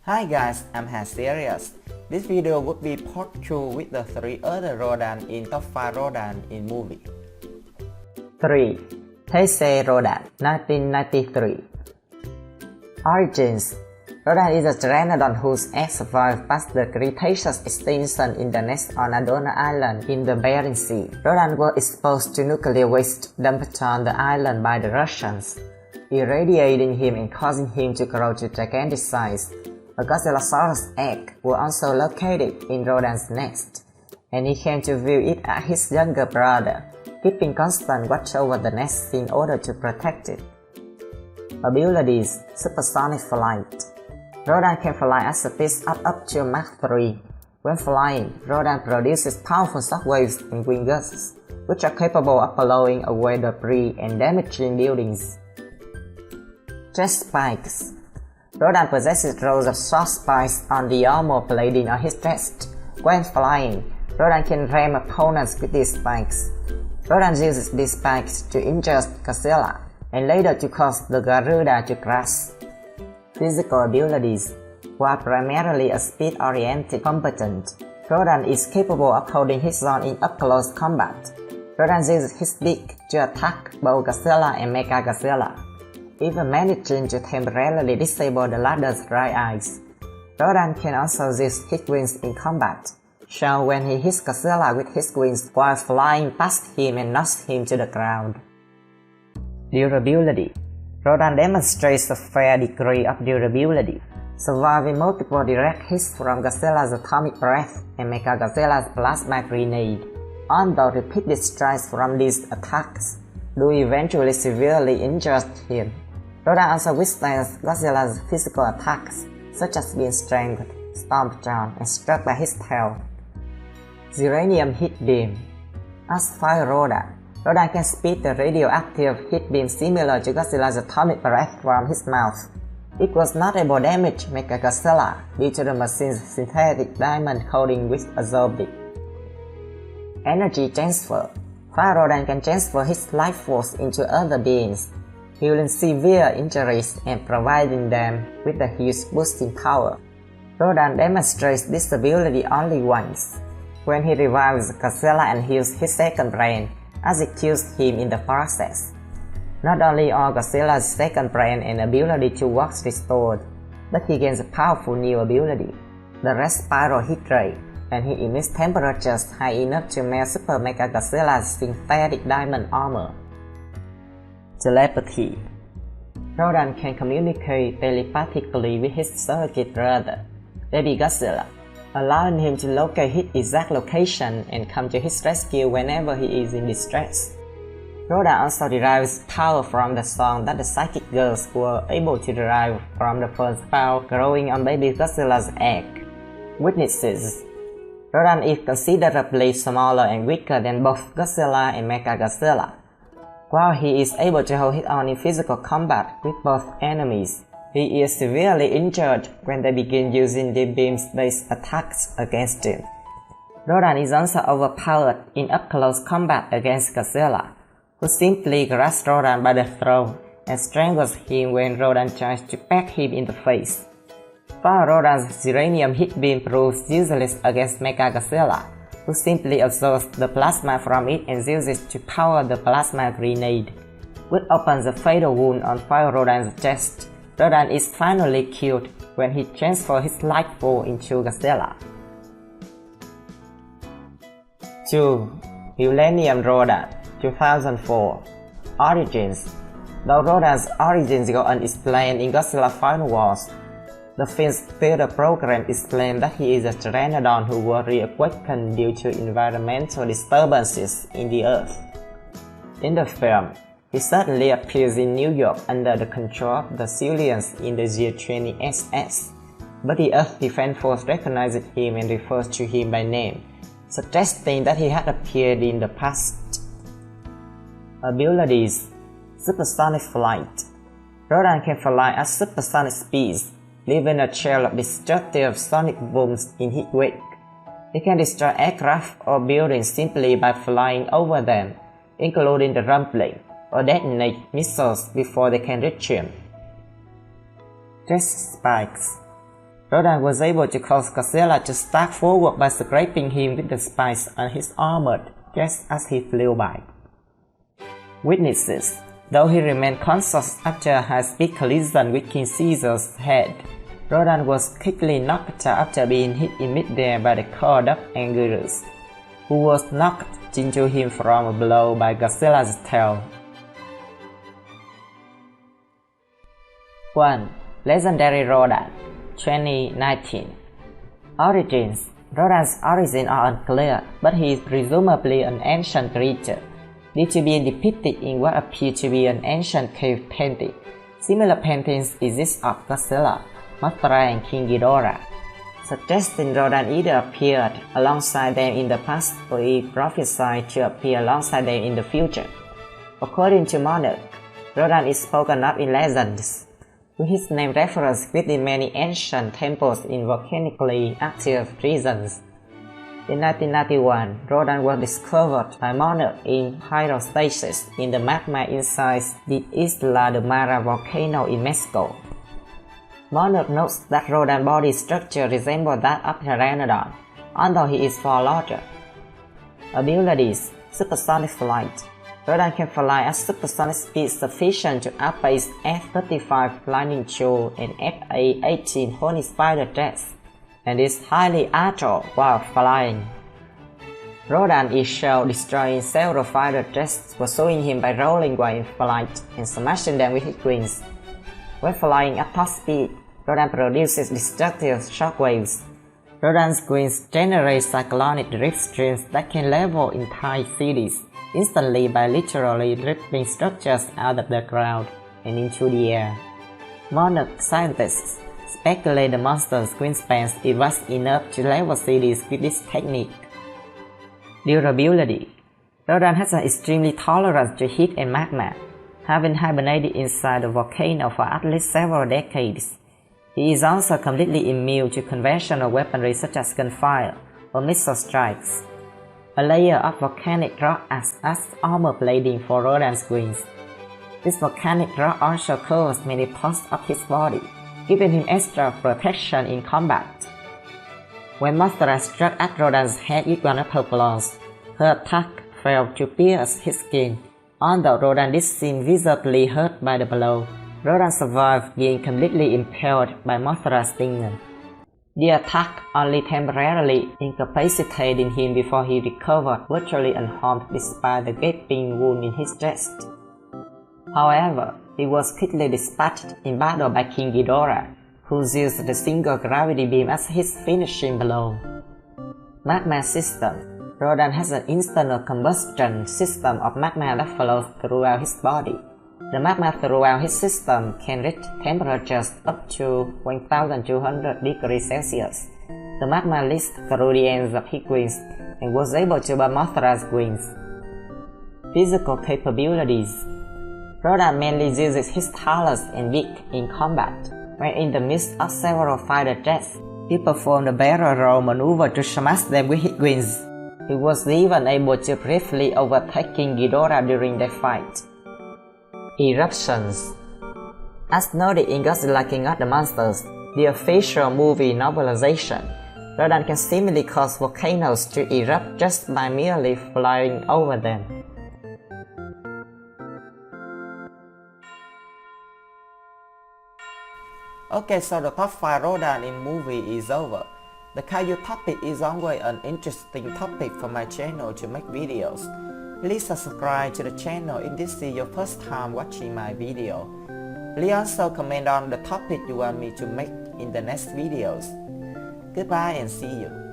Hi guys, I'm Serious. This video would be part 2 with the 3 other Rodan in top 5 Rodan in movie. 3. Heisei Rodan, 1993. Origins. Rodan is a pteranodon whose eggs survived past the Cretaceous extinction in the nest on Adona Island in the Bering Sea. Rodan were exposed to nuclear waste dumped on the island by the Russians, irradiating him and causing him to grow to gigantic size. A Godzillosaurus egg was also located in Rodan's nest, and he came to view it as his younger brother, keeping constant watch over the nest in order to protect it. Abilities: Supersonic Flight. Rodan can fly at speeds up to Mach 3. When flying, Rodan produces powerful shockwaves and wind gusts, which are capable of blowing away debris and damaging buildings. Chest spikes. Rodan possesses rows of short spikes on the armor plating on his chest. When flying, Rodan can ram opponents with these spikes. Rodan uses these spikes to injure Godzilla and later to cause the Garuda to crash. Physical abilities. While primarily a speed-oriented combatant, Rodan is capable of holding his own in up-close combat. Rodan uses his beak to attack both Godzilla and Mechagodzilla, even managing to temporarily disable the latter's right eyes. Rodan can also use his wings in combat, shown when he hits Godzilla with his wings while flying past him and knocks him to the ground. Durability. Rodan demonstrates a fair degree of durability, surviving multiple direct hits from Godzilla's atomic breath and Mechagodzilla's plasma grenade. Although repeated strikes from these attacks do eventually severely injure him, Rodan also withstands Godzilla's physical attacks, such as being strangled, stomped on, and struck by his tail. Xeranium Heat Beam. As Fire Rodan can spit the radioactive heat beam similar to Godzilla's atomic breath from his mouth. It was not able to damage Mechagodzilla due to the machine's synthetic diamond coating which absorbed it. Energy Transfer. Fire Rodan can transfer his life force into other beings, healing severe injuries and providing them with a huge boosting power. Rodan demonstrates this ability only once, when he revives Godzilla and heals his second brain, as it kills him in the process. Not only are Godzilla's second brain and ability to walk restored, but he gains a powerful new ability, the Red Spiral Heat Ray, and he emits temperatures high enough to melt Super Mechagodzilla's synthetic diamond armor. Telepathy. Rodan can communicate telepathically with his surrogate brother, Baby Godzilla, allowing him to locate his exact location and come to his rescue whenever he is in distress. Rodan also derives power from the song that the psychic girls were able to derive from the first found growing on Baby Godzilla's egg. Weaknesses. Rodan is considerably smaller and weaker than both Godzilla and Mechagodzilla. While he is able to hold his own in physical combat with both enemies, he is severely injured when they begin using the beam-based attacks against him. Rodan is also overpowered in up-close combat against Godzilla, who simply grabs Rodan by the throat and strangles him when Rodan tries to peck him in the face. While Rodan's Xeranium Heat Beam proves useless against Mechagodzilla, who simply absorbs the plasma from it and uses it to power the plasma grenade, which opens a fatal wound on Fire Rodan's chest. Rodan is finally killed when he transfers his life force into Godzilla. 2. Millennium Rodan, 2004. Origins. Though Rodan's origins go unexplained in Godzilla Final Wars, the film's theater program explained that he is a pteranodon who was reawakened due to environmental disturbances in the Earth. In the film, he suddenly appears in New York under the control of the civilians in the Year-20 SS, but the Earth Defense Force recognizes him and refers to him by name, suggesting that he had appeared in the past. Abilities: Supersonic Flight. Rodan can fly at supersonic speeds, leaving a trail of destructive sonic booms in his wake. He can destroy aircraft or buildings simply by flying over them, including the rumbling, or detonate missiles before they can reach him. Chest spikes. Rodan was able to cause Godzilla to start forward by scraping him with the spikes on his armor just as he flew by. Witnesses. Though he remained conscious after a high-speed collision with King Caesar's head, Rodan was quickly knocked out after being hit in midair by the cord of Anguirus, who was knocked into him from a blow by Godzilla's tail. 1. Legendary Rodan, 2019. Origins. Rodan's origins are unclear, but he is presumably an ancient creature, due to being depicted in what appear to be an ancient cave painting. Similar paintings exist of Godzilla, Mothra and King Ghidorah, suggesting Rodan either appeared alongside them in the past or is prophesied to appear alongside them in the future. According to Monarch, Rodan is spoken of in legends, with his name referenced within many ancient temples in volcanically active regions. In 1991, Rodan was discovered by Monarch in hydrostasis in the magma inside the Isla de Mara volcano in Mexico. Monarch notes that Rodan's body structure resembles that of Pteranodon, although he is far larger. Abilities: Supersonic flight. Rodan can fly at supersonic speed sufficient to outpace F-35 Lightning II and F-A-18 Hornet fighter jets, and is highly agile while flying. Rodan is shown destroying several fighter jets, pursuing him by rolling while in flight and smashing them with his wings. When flying at top speed, Rodan produces destructive shockwaves. Rodan's wings generate cyclonic drift streams that can level entire cities instantly by literally ripping structures out of the ground and into the air. Monarch scientists speculate the monster's wingspan is vast enough to level cities with this technique. Durability. Rodan has an extremely tolerance to heat and magma, having hibernated inside the volcano for at least several decades. He is also completely immune to conventional weaponry such as gunfire or missile strikes. A layer of volcanic rock acts as armor plating for Rodan's wings. This volcanic rock also covers many parts of his body, giving him extra protection in combat. When Mothra struck at Rodan's head with one of her claws, her attack failed to pierce his skin. Although Rodan did seem visibly hurt by the blow, Rodan survived being completely impaled by Mothra's stinger. The attack only temporarily incapacitated him before he recovered virtually unharmed despite the gaping wound in his chest. However, he was quickly dispatched in battle by King Ghidorah, who used the single gravity beam as his finishing blow. Magma system. Rodan has an internal combustion system of magma that flows throughout his body. The magma throughout his system can reach temperatures up to 1200 degrees Celsius. The magma leaks through the ends of his wings and was able to burn Mothra's wings. Physical capabilities. Rodan mainly uses his talons and beak in combat. When in the midst of several fighter jets, he performed a barrel roll maneuver to smash them with his wings. He was even able to briefly overtake King Ghidorah during the fight. Eruptions. As noted in Godzilla King of the Monsters, the official movie novelization, Rodan can seemingly cause volcanoes to erupt just by merely flying over them. Okay, so the top 5 Rodan in movie is over. The Kaiju topic is always an interesting topic for my channel to make videos. Please subscribe to the channel if this is your first time watching my video. Please also comment on the topic you want me to make in the next videos. Goodbye and see you.